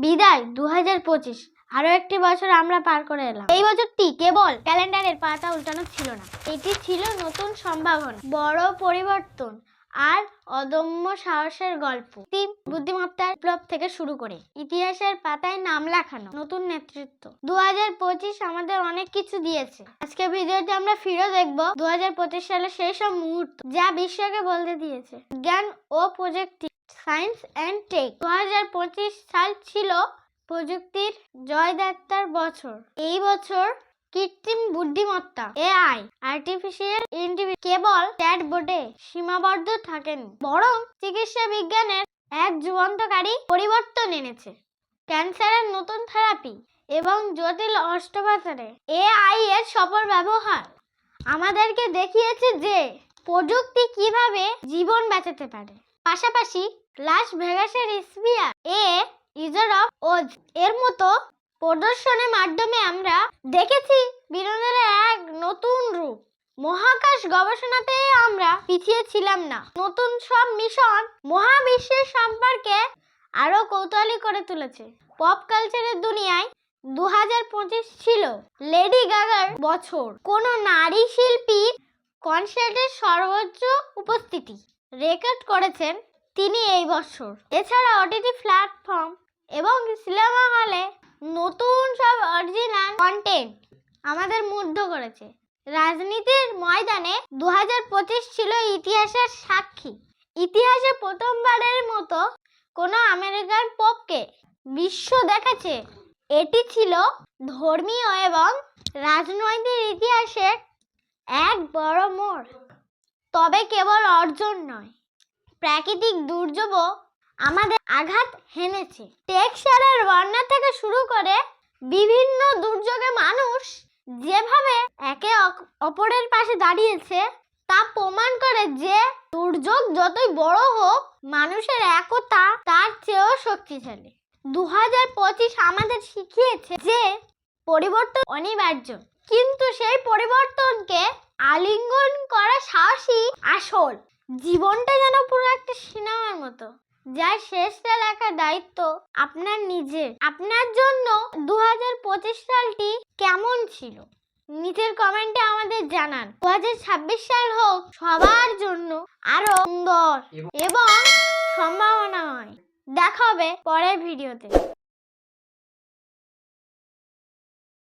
বিদায় 2025। আরো একটি বছর আমরা পার করে এলাম। এই বছরটি কেবল ক্যালেন্ডারের পাতা উল্টানো ছিল না, এটি ছিল নতুন সম্ভাবনা, বড় পরিবর্তন আর অদম্য সাহসের গল্প। বুদ্ধিমত্তার বিপ্লব থেকে শুরু করে ইতিহাসের পাতায় নাম লেখানো নতুন নেতৃত্ব। 2025 আমাদের অনেক কিছু দিয়েছে। আজকে ভিডিওতে আমরা ফিরে দেখব 2025 সালের সেই সব মুহূর্ত যা বিশ্বকে বদলে দিয়েছে। জ্ঞান ও প্রযুক্তি, সায়েন্স অ্যান্ড টেক। 2025 সাল ছিল প্রযুক্তির জয়যাত্রার বছর। এই বছর কৃত্রিম বুদ্ধিমত্তা এআই, আর্টিফিশিয়াল ইন্টেলিজেন্স কেবল চ্যাটবটে সীমাবদ্ধ থাকেনি, বরং চিকিৎসা বিজ্ঞানের এক যুগান্তকারী পরিবর্তন এনেছে। ক্যান্সারের নতুন থেরাপি এবং জটিল অস্ত্রোপচারে এআই এর সফল ব্যবহার আমাদেরকে দেখিয়েছে যে প্রযুক্তি কিভাবে জীবন বাঁচাতে পারে। পাশাপাশি লাস ভেগাসের স্পিয়ার ইজার অফ ওজ এর মতো প্রদর্শনের মাধ্যমে আমরা দেখেছি বিনোদনের এক নতুন রূপ। মহাকাশ গবেষণাতে আমরা পিছিয়ে ছিলাম না। নতুন সব মিশন মহাবিশ্বের সম্পর্কে আরো কৌতূহলী করে তুলেছে। পপ কালচারের দুনিয়ায় 2025 ছিল লেডি গাগার বছর। কোন নারী শিল্পীর কনসার্টের সর্বোচ্চ উপস্থিতি রেকর্ড করেছেন তিনি এই বছর। এছাড়া ওটিটি প্ল্যাটফর্ম এবং সিনেমা হলে নতুন সব অরিজিনাল কন্টেন্ট আমাদের মুগ্ধ করেছে। রাজনীতির ময়দানে 2025 ছিল ইতিহাসের সাক্ষী। ইতিহাসে প্রথমবারের মতো কোনো আমেরিকান পপকে বিশ্ব দেখেছে। এটি ছিল ধর্মীয় এবং রাজনৈতিক ইতিহাসের এক বড় মোড়। তবে কেবল অর্জন নয়, প্রাকৃতিক দুর্যোগও আমাদের আঘাত হেনেছে। টেক্সাসের বন্যা থেকে শুরু করে বিভিন্ন দুর্যোগে মানুষ যেভাবে একে অপরের পাশে দাঁড়িয়েছে তা প্রমাণ করে যে দুর্যোগ যতই বড় হোক, মানুষের একতা তার চেয়েও শক্তিশালী। 2025 আমাদের শিখিয়েছে যে পরিবর্তন অনিবার্য, কিন্তু সেই পরিবর্তনকে আলিঙ্গন করা সাহসী আসল। জীবনটা যেন পুরো একটা সিনেমার মতো, যার শেষটা লেখার দায়িত্ব আপনার নিজের। আপনার জন্য 2025 সালটি কেমন ছিল নিচের কমেন্টে আমাদের জানান। 2026 সাল হোক সবার জন্য আরো সুন্দর এবং সম্ভাবনাময়। দেখা হবে পরের ভিডিওতে।